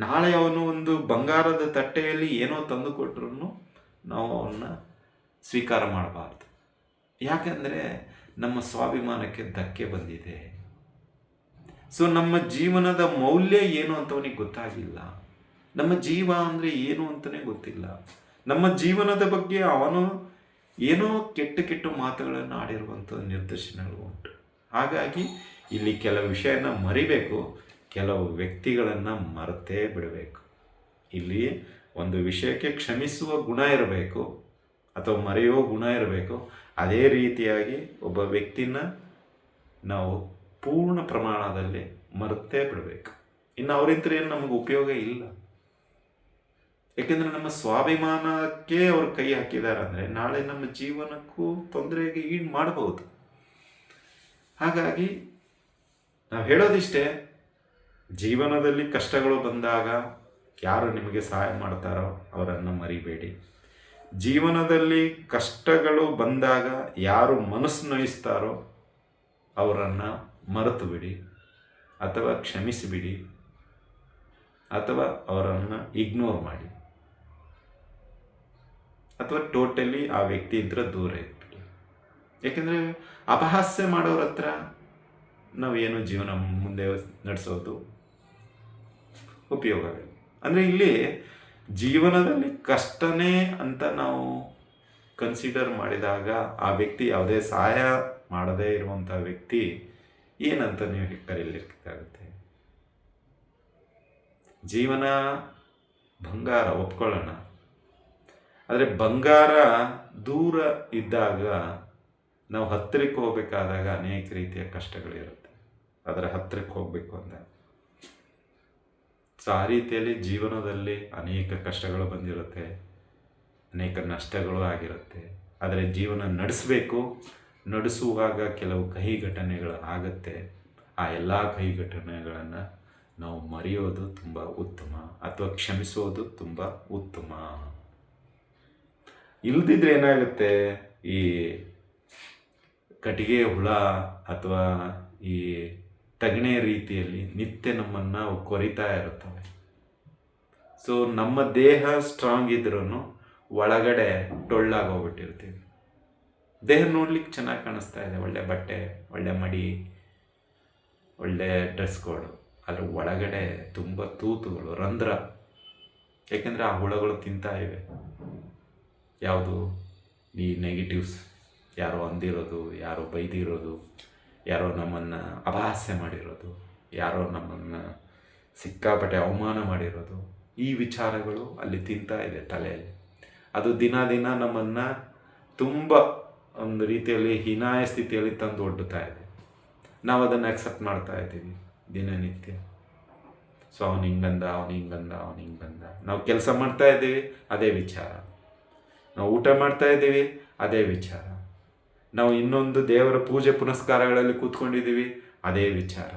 ನಾಳೆ ಅವನು ಒಂದು ಬಂಗಾರದ ತಟ್ಟೆಯಲ್ಲಿ ಏನೋ ತಂದು ಕೊಟ್ಟರು ನಾವು ಅವನ್ನ ಸ್ವೀಕಾರ ಮಾಡಬಾರ್ದು. ಯಾಕಂದರೆ ನಮ್ಮ ಸ್ವಾಭಿಮಾನಕ್ಕೆ ಧಕ್ಕೆ ಬಂದಿದೆ. ಸೊ ನಮ್ಮ ಜೀವನದ ಮೌಲ್ಯ ಏನು ಅಂತ ಅವನಿಗೆ ಗೊತ್ತಾಗಿಲ್ಲ, ನಮ್ಮ ಜೀವ ಅಂದರೆ ಏನು ಅಂತಲೇ ಗೊತ್ತಿಲ್ಲ, ನಮ್ಮ ಜೀವನದ ಬಗ್ಗೆ ಅವನು ಏನೋ ಕೆಟ್ಟ ಮಾತುಗಳನ್ನು ಆಡಿರುವಂಥ ನಿದರ್ಶನಗಳು ಉಂಟು. ಹಾಗಾಗಿ ಇಲ್ಲಿ ಕೆಲವು ವಿಷಯನ ಮರಿಬೇಕು, ಕೆಲವು ವ್ಯಕ್ತಿಗಳನ್ನು ಮರೆತೇ ಬಿಡಬೇಕು. ಇಲ್ಲಿ ಒಂದು ವಿಷಯಕ್ಕೆ ಕ್ಷಮಿಸುವ ಗುಣ ಇರಬೇಕು ಅಥವಾ ಮರೆಯುವ ಗುಣ ಇರಬೇಕು. ಅದೇ ರೀತಿಯಾಗಿ ಒಬ್ಬ ವ್ಯಕ್ತಿನ ನಾವು ಪೂರ್ಣ ಪ್ರಮಾಣದಲ್ಲಿ ಮರೆತೇ ಬಿಡಬೇಕು. ಇನ್ನು ಅವರಿಂತ್ರ ಏನು ನಮಗೆ ಉಪಯೋಗ ಇಲ್ಲ. ಯಾಕೆಂದರೆ ನಮ್ಮ ಸ್ವಾಭಿಮಾನಕ್ಕೆ ಅವರು ಕೈ ಹಾಕಿದ್ದಾರೆ ಅಂದರೆ ನಾಳೆ ನಮ್ಮ ಜೀವನಕ್ಕೂ ತೊಂದರೆಗೆ ಈಡು ಮಾಡಬಹುದು. ಹಾಗಾಗಿ ನಾವು ಹೇಳೋದಿಷ್ಟೇ, ಜೀವನದಲ್ಲಿ ಕಷ್ಟಗಳು ಬಂದಾಗ ಯಾರು ನಿಮಗೆ ಸಹಾಯ ಮಾಡ್ತಾರೋ ಅವರನ್ನು ಮರಿಬೇಡಿ. ಜೀವನದಲ್ಲಿ ಕಷ್ಟಗಳು ಬಂದಾಗ ಯಾರು ಮನಸ್ಸು ನೋಯಿಸ್ತಾರೋ ಅವರನ್ನು ಮರೆತು ಬಿಡಿ, ಅಥವಾ ಕ್ಷಮಿಸಿಬಿಡಿ, ಅಥವಾ ಅವರನ್ನು ಇಗ್ನೋರ್ ಮಾಡಿ, ಅಥವಾ ಟೋಟಲಿ ಆ ವ್ಯಕ್ತಿ ಇದ್ರೆ ದೂರ ಇಟ್ಬಿಡಿ. ಯಾಕೆಂದರೆ ಅಪಹಾಸ್ಯ ಮಾಡೋರ ಹತ್ರ ನಾವೇನು ಜೀವನ ಮುಂದೆ ನಡೆಸೋದು ಉಪಯೋಗ ಆಗುತ್ತೆ. ಅಂದರೆ ಇಲ್ಲಿ ಜೀವನದಲ್ಲಿ ಕಷ್ಟನೇ ಅಂತ ನಾವು ಕನ್ಸಿಡರ್ ಮಾಡಿದಾಗ ಆ ವ್ಯಕ್ತಿ ಯಾವುದೇ ಸಹಾಯ ಮಾಡದೇ ಇರುವಂಥ ವ್ಯಕ್ತಿ ಏನಂತ ನೀವು ಕರೀಲಿಕ್ಕಾಗುತ್ತೆ? ಜೀವನ ಬಂಗಾರ, ಒಪ್ಕೊಳ್ಳೋಣ. ಆದರೆ ಬಂಗಾರ ದೂರ ಇದ್ದಾಗ, ನಾವು ಹತ್ತಿರಕ್ಕೆ ಹೋಗ್ಬೇಕಾದಾಗ ಅನೇಕ ರೀತಿಯ ಕಷ್ಟಗಳಿರುತ್ತೆ. ಅದರ ಹತ್ತಿರಕ್ಕೆ ಹೋಗಬೇಕು ಅಂದಾಗ ಸೊ ಆ ರೀತಿಯಲ್ಲಿ ಜೀವನದಲ್ಲಿ ಅನೇಕ ಕಷ್ಟಗಳು ಬಂದಿರುತ್ತೆ, ಅನೇಕ ನಷ್ಟಗಳು ಆಗಿರುತ್ತೆ. ಆದರೆ ಜೀವನ ನಡೆಸುವಾಗ ಕೆಲವು ಕಹಿ ಘಟನೆಗಳು ಆಗುತ್ತೆ. ಆ ಎಲ್ಲ ಕಹಿ ಘಟನೆಗಳನ್ನು ನಾವು ಮರೆಯೋದು ತುಂಬ ಉತ್ತಮ, ಅಥವಾ ಕ್ಷಮಿಸೋದು ತುಂಬ ಉತ್ತಮ. ಇಲ್ದಿದ್ರೆ ಏನಾಗುತ್ತೆ, ಈ ಕಟ್ಟಿಗೆ ಹುಳ ಅಥವಾ ಈ ತಗಣೆ ರೀತಿಯಲ್ಲಿ ನಿತ್ಯ ನಮ್ಮನ್ನು ಕೊರಿತಾ ಇರುತ್ತವೆ. ಸೊ ನಮ್ಮ ದೇಹ ಸ್ಟ್ರಾಂಗ್ ಇದ್ರೂ ಒಳಗಡೆ ಟೊಳ್ಳಾಗೋಗ್ಬಿಟ್ಟಿರ್ತೀವಿ. ದೇಹ ನೋಡ್ಲಿಕ್ಕೆ ಚೆನ್ನಾಗಿ ಕಾಣಿಸ್ತಾ ಇದೆ, ಒಳ್ಳೆ ಬಟ್ಟೆ, ಒಳ್ಳೆ ಮಡಿ, ಒಳ್ಳೆ ಡ್ರೆಸ್ ಕೋಡು, ಆದರೆ ಒಳಗಡೆ ತುಂಬ ತೂತುಗಳು, ರಂಧ್ರ. ಏಕೆಂದರೆ ಆ ಹುಳಗಳು ತಿಂತಾ ಇವೆ. ಯಾವುದು? ಈ ನೆಗೆಟಿವ್ಸ್, ಯಾರೋ ಅಂದಿರೋದು, ಯಾರೋ ಬೈದಿರೋದು, ಯಾರೋ ನಮ್ಮನ್ನು ಅಪಹಾಸ್ಯ ಮಾಡಿರೋದು, ಯಾರೋ ನಮ್ಮನ್ನು ಸಿಕ್ಕಾಪಟ್ಟೆ ಅವಮಾನ ಮಾಡಿರೋದು, ಈ ವಿಚಾರಗಳು ಅಲ್ಲಿ ತಿಂತಾ ಇದೆ ತಲೆಯಲ್ಲಿ. ಅದು ದಿನ ನಮ್ಮನ್ನು ತುಂಬ ಒಂದು ರೀತಿಯಲ್ಲಿ ಹೀನಾಯ ಸ್ಥಿತಿಯಲ್ಲಿ ತಂದು ಒಡ್ಡುತ್ತಾ ಇದೆ. ನಾವು ಅದನ್ನು ಅಕ್ಸೆಪ್ಟ್ ಮಾಡ್ತಾ ಇದ್ದೀವಿ ದಿನನಿತ್ಯ. ಸೊ ಅವನು ಹಿಂಗಂದ, ನಾವು ಕೆಲಸ ಮಾಡ್ತಾ ಇದ್ದೀವಿ, ಅದೇ ವಿಚಾರ. ನಾವು ಊಟ ಮಾಡ್ತಾ ಇದ್ದೀವಿ, ಅದೇ ವಿಚಾರ. ನಾವು ಇನ್ನೊಂದು ದೇವರ ಪೂಜೆ ಪುನಸ್ಕಾರಗಳಲ್ಲಿ ಕೂತ್ಕೊಂಡಿದ್ದೀವಿ, ಅದೇ ವಿಚಾರ.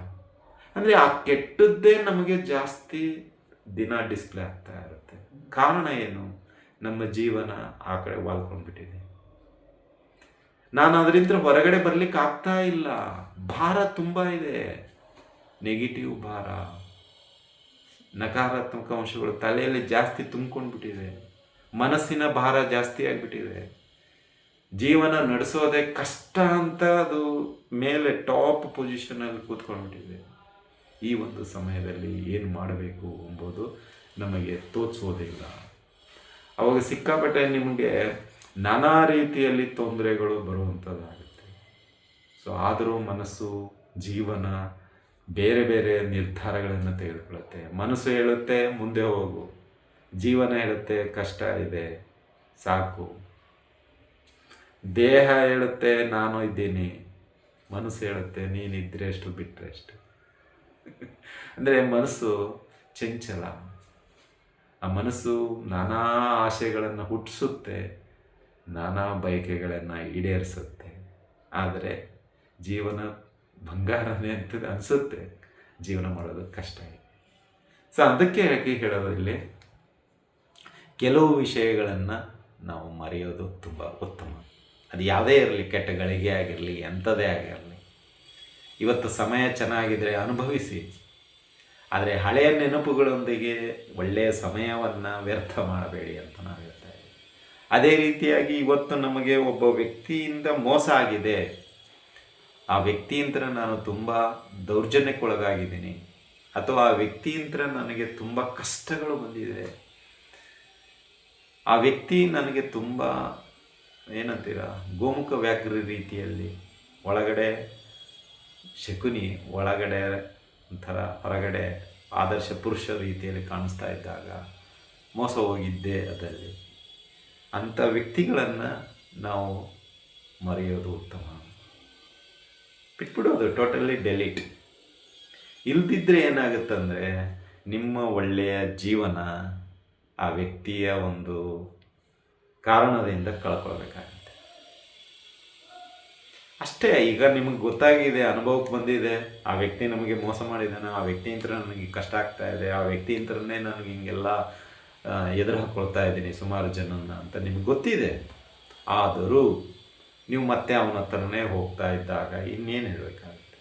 ಅಂದರೆ ಆ ಕೆಟ್ಟದ್ದೇ ನಮಗೆ ಜಾಸ್ತಿ ದಿನ ಡಿಸ್ಪ್ಲೇ ಆಗ್ತಾ ಇರುತ್ತೆ. ಕಾರಣ ಏನು? ನಮ್ಮ ಜೀವನ ಆ ಕಡೆ ವಾಲ್ಕೊಂಡ್ಬಿಟ್ಟಿದೆ. ನಾನು ಅದರಿಂದ ಹೊರಗಡೆ ಬರ್ಲಿಕ್ಕೆ ಆಗ್ತಾ ಇಲ್ಲ. ಭಾರ ತುಂಬ ಇದೆ, ನೆಗೆಟಿವ್ ಭಾರ, ನಕಾರಾತ್ಮಕ ಅಂಶಗಳು ತಲೆಯಲ್ಲಿ ಜಾಸ್ತಿ ತುಂಬಿಕೊಂಡ್ಬಿಟ್ಟಿದೆ. ಮನಸ್ಸಿನ ಭಾರ ಜಾಸ್ತಿ ಆಗಿಬಿಟ್ಟಿದೆ. ಜೀವನ ನಡೆಸೋದೇ ಕಷ್ಟ ಅಂತ ಅದು ಮೇಲೆ ಟಾಪ್ ಪೊಸಿಷನಲ್ಲಿ ಕೂತ್ಕೊಂಡ್ಬಿಟ್ಟಿದೆ. ಈ ಒಂದು ಸಮಯದಲ್ಲಿ ಏನು ಮಾಡಬೇಕು ಎಂಬುದು ನಮಗೆ ತೋಚಿಸೋದಿಲ್ಲ. ಅವಾಗ ಸಿಕ್ಕಾಪಟ್ಟೆ ನಿಮಗೆ ನಾನಾ ರೀತಿಯಲ್ಲಿ ತೊಂದರೆಗಳು ಬರುವಂಥದ್ದಾಗುತ್ತೆ. ಸೊ ಆದರೂ ಮನಸ್ಸು, ಜೀವನ ಬೇರೆ ಬೇರೆ ನಿರ್ಧಾರಗಳನ್ನು ತೆಗೆದುಕೊಳ್ಳುತ್ತೆ. ಮನಸ್ಸು ಹೇಳುತ್ತೆ ಮುಂದೆ ಹೋಗು, ಜೀವನ ಹೇಳುತ್ತೆ ಕಷ್ಟ ಇದೆ ಸಾಕು. ದೇಹ ಹೇಳುತ್ತೆ ನಾನು ಇದ್ದೀನಿ, ಮನಸ್ಸು ಹೇಳುತ್ತೆ ನೀನಿದ್ರೆ ಎಷ್ಟು ಬಿಟ್ಟರೆ ಎಷ್ಟು. ಅಂದರೆ ಮನಸ್ಸು ಚಂಚಲ. ಆ ಮನಸ್ಸು ನಾನಾ ಆಶೆಗಳನ್ನು ಹುಟ್ಟಿಸುತ್ತೆ, ನಾನಾ ಬಯಕೆಗಳನ್ನು ಈಡೇರಿಸುತ್ತೆ. ಆದರೆ ಜೀವನ ಬಂಗಾರನೇ ಅಂತ ಅನಿಸುತ್ತೆ, ಜೀವನ ಮಾಡೋದು ಕಷ್ಟ ಇದೆ. ಸೊ ಅದಕ್ಕೆ ಹೇಳೋದು ಇಲ್ಲಿ ಕೆಲವು ವಿಷಯಗಳನ್ನು ನಾವು ಮರೆಯೋದು ತುಂಬ ಉತ್ತಮ. ಅದು ಯಾವುದೇ ಇರಲಿ, ಕೆಟ್ಟ ಗಳಿಗೆ ಆಗಿರಲಿ, ಎಂಥದೇ ಆಗಿರಲಿ. ಇವತ್ತು ಸಮಯ ಚೆನ್ನಾಗಿದ್ದರೆ ಅನುಭವಿಸಿ, ಆದರೆ ಹಳೆಯ ನೆನಪುಗಳೊಂದಿಗೆ ಒಳ್ಳೆಯ ಸಮಯವನ್ನು ವ್ಯರ್ಥ ಮಾಡಬೇಡಿ ಅಂತ ನಾವು ಹೇಳ್ತಾ ಇದ್ದೀವಿ. ಅದೇ ರೀತಿಯಾಗಿ ಇವತ್ತು ನಮಗೆ ಒಬ್ಬ ವ್ಯಕ್ತಿಯಿಂದ ಮೋಸ ಆಗಿದೆ, ಆ ವ್ಯಕ್ತಿಯಿಂದ ನಾನು ತುಂಬ ದೌರ್ಜನ್ಯಕ್ಕೊಳಗಾಗಿದ್ದೀನಿ, ಅಥವಾ ಆ ವ್ಯಕ್ತಿಯಿಂದ ನನಗೆ ತುಂಬ ಕಷ್ಟಗಳು ಬಂದಿದೆ, ಆ ವ್ಯಕ್ತಿ ನನಗೆ ತುಂಬ ಏನಂತೀರ ಗೋಮುಖ ವ್ಯಾಘ್ರ ರೀತಿಯಲ್ಲಿ ಒಳಗಡೆ ಶಕುನಿ, ಒಳಗಡೆ ಒಂಥರ ಹೊರಗಡೆ ಆದರ್ಶ ಪುರುಷ ರೀತಿಯಲ್ಲಿ ಕಾಣಿಸ್ತಾ ಇದ್ದಾಗ ಮೋಸ ಹೋಗಿದ್ದೆ ಅದರಲ್ಲಿ. ಅಂಥ ವ್ಯಕ್ತಿಗಳನ್ನು ನಾವು ಮರೆಯೋದು ಉತ್ತಮ, ಬಿಟ್ಬಿಡೋದು, ಟೋಟಲಿ ಡೆಲೀಟ್. ಇಲ್ದಿದ್ದರೆ ಏನಾಗುತ್ತಂದರೆ ನಿಮ್ಮ ಒಳ್ಳೆಯ ಜೀವನ ಆ ವ್ಯಕ್ತಿಯ ಒಂದು ಕಾರಣದಿಂದ ಕಳ್ಕೊಳ್ಬೇಕಾಗುತ್ತೆ ಅಷ್ಟೇ. ಈಗ ನಿಮಗೆ ಗೊತ್ತಾಗಿದೆ, ಅನುಭವಕ್ಕೆ ಬಂದಿದೆ, ಆ ವ್ಯಕ್ತಿ ನಮಗೆ ಮೋಸ ಮಾಡಿದ್ದಾನೆ, ಆ ವ್ಯಕ್ತಿಯಿಂದ ನನಗೆ ಕಷ್ಟ ಆಗ್ತಾ ಇದೆ, ಆ ವ್ಯಕ್ತಿಯಿಂದನೇ ನನಗೆ ಹಿಂಗೆಲ್ಲ ಎದುರು ಹಾಕ್ಕೊಳ್ತಾ ಇದ್ದೀನಿ ಸುಮಾರು ಜನನ ಅಂತ ನಿಮಗೆ ಗೊತ್ತಿದೆ. ಆದರೂ ನೀವು ಮತ್ತೆ ಅವನ ಹತ್ರನೇ ಹೋಗ್ತಾ ಇದ್ದಾಗ ಇನ್ನೇನು ಹೇಳಬೇಕಾಗುತ್ತೆ.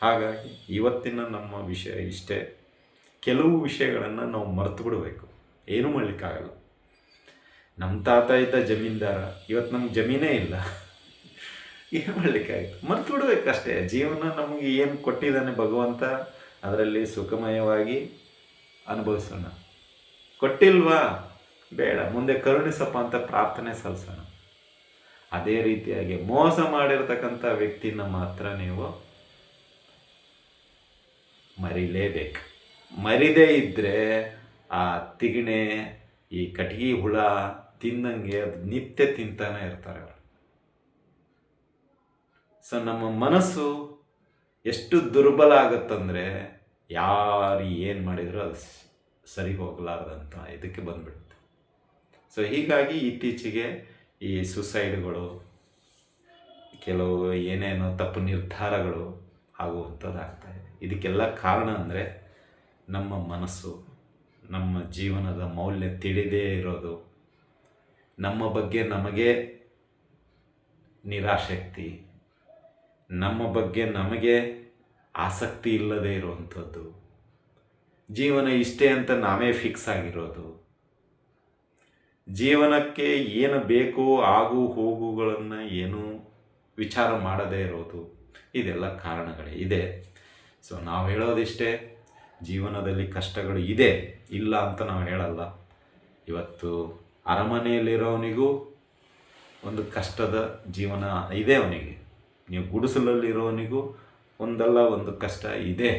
ಹಾಗಾಗಿ ಇವತ್ತಿನ ನಮ್ಮ ವಿಷಯ ಇಷ್ಟೇ. ಕೆಲವು ವಿಷಯಗಳನ್ನು ನಾವು ಮರೆತು ಬಿಡಬೇಕು, ಏನೂ ಮಾಡಲಿಕ್ಕಾಗಲ್ಲ. ನಮ್ಮ ತಾತ ಇದ್ದ ಜಮೀನ್ದಾರ, ಇವತ್ತು ನಮ್ಗೆ ಜಮೀನೇ ಇಲ್ಲ, ಏನು ಮಾಡಲಿಕ್ಕಾಯ್ತು? ಮರೆತು ಬಿಡಬೇಕಷ್ಟೇ. ಜೀವನ ನಮಗೆ ಏನು ಕೊಟ್ಟಿದ್ದಾನೆ ಭಗವಂತ, ಅದರಲ್ಲಿ ಸುಖಮಯವಾಗಿ ಅನುಭವಿಸೋಣ. ಕೊಟ್ಟಿಲ್ವಾ, ಬೇಡ, ಮುಂದೆ ಕರುಣಿಸಪ್ಪ ಅಂತ ಪ್ರಾರ್ಥನೆ ಸಲ್ಲಿಸೋಣ. ಅದೇ ರೀತಿಯಾಗಿ ಮೋಸ ಮಾಡಿರ್ತಕ್ಕಂಥ ವ್ಯಕ್ತಿನ ಮಾತ್ರ ನೀವು ಮರಿಲೇಬೇಕು. ಮರಿದೇ ಇದ್ದರೆ ಆ ತಿಗಣೆ, ಈ ಕಟ್ಗಿ ಹುಳ ತಿನ್ನಂಗೆ ಅದು ನಿತ್ಯ ತಿಂತಾನೆ ಇರ್ತಾರೆ ಅವರು. ಸೊ ನಮ್ಮ ಮನಸ್ಸು ಎಷ್ಟು ದುರ್ಬಲ ಆಗುತ್ತಂದರೆ ಯಾರು ಏನು ಮಾಡಿದರೂ ಅದು ಸರಿ ಹೋಗಲಾರ್ದಂಥ ಇದಕ್ಕೆ ಬಂದುಬಿಡುತ್ತೆ. ಸೊ ಹೀಗಾಗಿ ಇತ್ತೀಚೆಗೆ ಈ ಸುಸೈಡ್ಗಳು, ಕೆಲವು ಏನೇನೋ ತಪ್ಪು ನಿರ್ಧಾರಗಳು ಆಗುವಂಥದ್ದು ಆಗ್ತಾಯಿದೆ. ಇದಕ್ಕೆಲ್ಲ ಕಾರಣ ಅಂದರೆ ನಮ್ಮ ಮನಸ್ಸು, ನಮ್ಮ ಜೀವನದ ಮೌಲ್ಯ ತಿಳಿದೇ ಇರೋದು, ನಮ್ಮ ಬಗ್ಗೆ ನಮಗೆ ನಿರಾಸಕ್ತಿ, ನಮ್ಮ ಬಗ್ಗೆ ನಮಗೆ ಆಸಕ್ತಿ ಇಲ್ಲದೆ ಇರುವಂಥದ್ದು, ಜೀವನ ಇಷ್ಟೇ ಅಂತ ನಾವೇ ಫಿಕ್ಸ್ ಆಗಿರೋದು, ಜೀವನಕ್ಕೆ ಏನು ಬೇಕು ಆಗು ಹೋಗುಗಳನ್ನು ಏನೂ ವಿಚಾರ ಮಾಡದೇ ಇರೋದು, ಇದೆಲ್ಲ ಕಾರಣಗಳೇ ಇದೆ. ಸೊ ನಾವು ಹೇಳೋದಿಷ್ಟೇ, ಜೀವನದಲ್ಲಿ ಕಷ್ಟಗಳು ಇದೆ, ಇಲ್ಲ ಅಂತ ನಾವು ಹೇಳಲ್ಲ. ಇವತ್ತು ಅರಮನೆಯಲ್ಲಿರೋನಿಗೂ ಒಂದು ಕಷ್ಟದ ಜೀವನ ಇದೆ ಅವನಿಗೆ. ನೀವು ಗುಡಿಸಲಲ್ಲಿರೋನಿಗೂ ಒಂದಲ್ಲ ಒಂದು ಕಷ್ಟ ಇದೆ.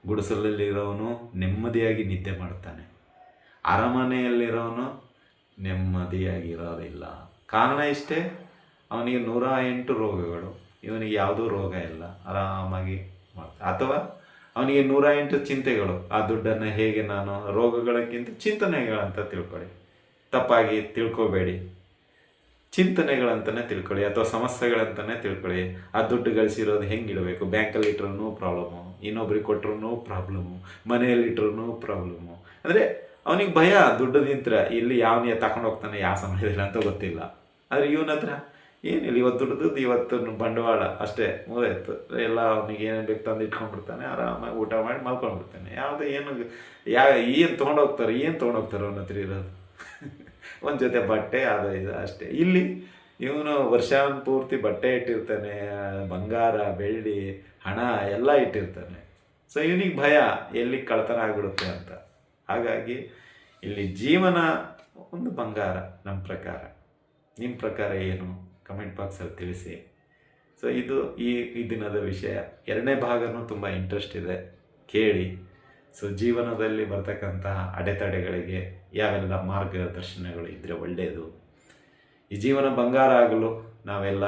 ಗುಡಿಸಲಲ್ಲಿರೋನು ನೆಮ್ಮದಿಯಾಗಿ ನಿದ್ದೆ ಮಾಡ್ತಾನೆ, ಅರಮನೆಯಲ್ಲಿರೋನು ನೆಮ್ಮದಿಯಾಗಿರೋದಿಲ್ಲ. ಕಾರಣ ಇಷ್ಟೇ, ಅವನಿಗೆ 108 ರೋಗಗಳು, ಇವನಿಗೆ ಯಾವುದೂ ರೋಗ ಇಲ್ಲ, ಆರಾಮಾಗಿ ಮಾಡ್ತಾನೆ. ಅಥವಾ ಅವನಿಗೆ 108 ಚಿಂತೆಗಳು, ಆ ದುಡ್ಡನ್ನು ಹೇಗೆ ನಾನು ರೋಗಗಳಕ್ಕಿಂತ ಚಿಂತನೆಗಳಂತ ತಿಳ್ಕೊಳ್ಳಿ, ತಪ್ಪಾಗಿ ತಿಳ್ಕೊಬೇಡಿ, ಚಿಂತನೆಗಳಂತಲೇ ತಿಳ್ಕೊಳ್ಳಿ, ಅಥವಾ ಸಮಸ್ಯೆಗಳಂತಲೇ ತಿಳ್ಕೊಳ್ಳಿ. ಆ ದುಡ್ಡು ಗಳಿಸಿರೋದು ಹೆಂಗೆ ಇಡಬೇಕು, ಬ್ಯಾಂಕಲ್ಲಿ ಇಟ್ರೂ ಪ್ರಾಬ್ಲಮ್ಮು, ಇನ್ನೊಬ್ರಿಗೆ ಕೊಟ್ಟರು ಪ್ರಾಬ್ಲಮ್ಮು, ಮನೆಯಲ್ಲಿಟ್ರೂ ಪ್ರಾಬ್ಲಮ್ಮು. ಅಂದರೆ ಅವನಿಗೆ ಭಯ, ದುಡ್ಡು ನಿಂತ್ರ ಇಲ್ಲಿ ಯಾವನೇ ತಗೊಂಡು ಹೋಗ್ತಾನೆ ಯಾವ ಸಮಯದಲ್ಲಿ ಅಂತ ಗೊತ್ತಿಲ್ಲ. ಆದರೆ ಇವನ ಹತ್ರ ಏನಿಲ್ಲ, ಇವತ್ತು ದುಡ್ದು ಇವತ್ತು ಬಂಡವಾಳ ಅಷ್ಟೇ, ಮುಗಿದಾಯ್ತು. ಎಲ್ಲ ಅವನಿಗೆ ಏನೇನು ಬೇಕು ತಂದು ಇಟ್ಕೊಂಡ್ಬಿಡ್ತಾನೆ, ಆರಾಮಾಗಿ ಊಟ ಮಾಡಿ ಮಲ್ಕೊಂಡ್ಬಿಡ್ತಾನೆ. ಯಾವುದೇ ಏನು ಏನು ತೊಗೊಂಡೋಗ್ತಾರೆ ಅವನ ಹತ್ರ ಇರೋದು ಒಂದು ಜೊತೆ ಬಟ್ಟೆ, ಅದು ಇದು ಅಷ್ಟೇ. ಇಲ್ಲಿ ಇವನು ವರ್ಷಾನುಪೂರ್ತಿ ಬಟ್ಟೆ ಇಟ್ಟಿರ್ತಾನೆ, ಬಂಗಾರ ಬೆಳ್ಳಿ ಹಣ ಎಲ್ಲ ಇಟ್ಟಿರ್ತಾನೆ. ಸೊ ಇವನಿಗೆ ಭಯ ಎಲ್ಲಿ ಕಳ್ತನ ಆಗಿಬಿಡುತ್ತೆ ಅಂತ. ಹಾಗಾಗಿ ಇಲ್ಲಿ ಜೀವನ ಒಂದು ಬಂಗಾರ ನಮ್ಮ ಪ್ರಕಾರ. ನಿಮ್ಮ ಪ್ರಕಾರ ಏನು, ಕಮೆಂಟ್ ಬಾಕ್ಸಲ್ಲಿ ತಿಳಿಸಿ. ಸೊ ಇದು ಈ ದಿನದ ವಿಷಯ. 2ನೇ ಭಾಗನೂ ತುಂಬ ಇಂಟ್ರೆಸ್ಟ್ ಇದೆ, ಕೇಳಿ. ಸೊ ಜೀವನದಲ್ಲಿ ಬರ್ತಕ್ಕಂತಹ ಅಡೆತಡೆಗಳಿಗೆ ಯಾವೆಲ್ಲ ಮಾರ್ಗದರ್ಶನಗಳು ಇದ್ದರೆ ಒಳ್ಳೆಯದು, ಈ ಜೀವನ ಬಂಗಾರ ಆಗಲು ನಾವೆಲ್ಲ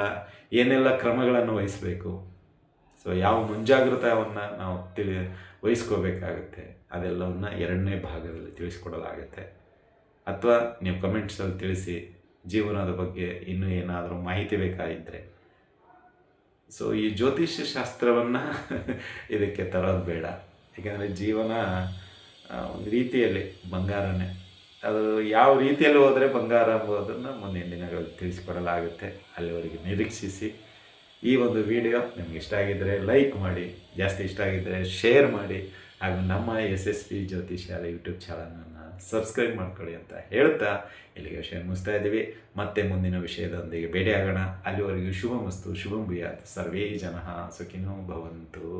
ಏನೆಲ್ಲ ಕ್ರಮಗಳನ್ನು ವಹಿಸಬೇಕು, ಸೊ ಯಾವ ಮುಂಜಾಗ್ರತೆಯನ್ನು ನಾವು ವಹಿಸ್ಕೋಬೇಕಾಗುತ್ತೆ, ಅದೆಲ್ಲವನ್ನು 2ನೇ ಭಾಗದಲ್ಲಿ ತಿಳಿಸ್ಕೊಡಲಾಗುತ್ತೆ. ಅಥವಾ ನೀವು ಕಮೆಂಟ್ಸಲ್ಲಿ ತಿಳಿಸಿ, ಜೀವನದ ಬಗ್ಗೆ ಇನ್ನೂ ಏನಾದರೂ ಮಾಹಿತಿ ಬೇಕಾಗಿದ್ದರೆ. ಸೊ ಈ ಜ್ಯೋತಿಷ್ಯ ಶಾಸ್ತ್ರವನ್ನು ಇದಕ್ಕೆ ತರೋದು ಬೇಡ, ಯಾಕೆಂದರೆ ಜೀವನ ಒಂದು ರೀತಿಯಲ್ಲಿ ಬಂಗಾರನೇ. ಅದು ಯಾವ ರೀತಿಯಲ್ಲಿ ಹೋದರೆ ಬಂಗಾರ ಎಂಬುದನ್ನು ಮುಂದಿನ ದಿನಗಳಲ್ಲಿ ತಿಳಿಸಿಕೊಡಲಾಗುತ್ತೆ. ಅಲ್ಲಿವರೆಗೆ ನಿರೀಕ್ಷಿಸಿ. ಈ ಒಂದು ವಿಡಿಯೋ ನಿಮ್ಗೆ ಇಷ್ಟ ಆಗಿದ್ದರೆ ಲೈಕ್ ಮಾಡಿ, ಜಾಸ್ತಿ ಇಷ್ಟ ಆಗಿದ್ದರೆ ಶೇರ್ ಮಾಡಿ, ಹಾಗೂ ನಮ್ಮ SSP ಜ್ಯೋತಿಷ್ಯಾಲಯ ಯೂಟ್ಯೂಬ್ ಚಾನಲನ್ನು ಸಬ್ಸ್ಕ್ರೈಬ್ ಮಾಡ್ಕೊಳ್ಳಿ ಅಂತ ಹೇಳ್ತಾ ಇಲ್ಲಿಗೆ ವಿಷಯ ಮುಗಿಸ್ತಾ ಇದ್ದೀವಿ. ಮತ್ತೆ ಮುಂದಿನ ವಿಷಯದೊಂದಿಗೆ ಭೇಟಿಯಾಗೋಣ. ಅಲ್ಲಿವರೆಗೂ ಶುಭಮಸ್ತು, ಶುಭಂ ಭೂಯಾತ್, ಸರ್ವೇ ಜನಃ ಸುಖಿನೋ ಭವಂತು.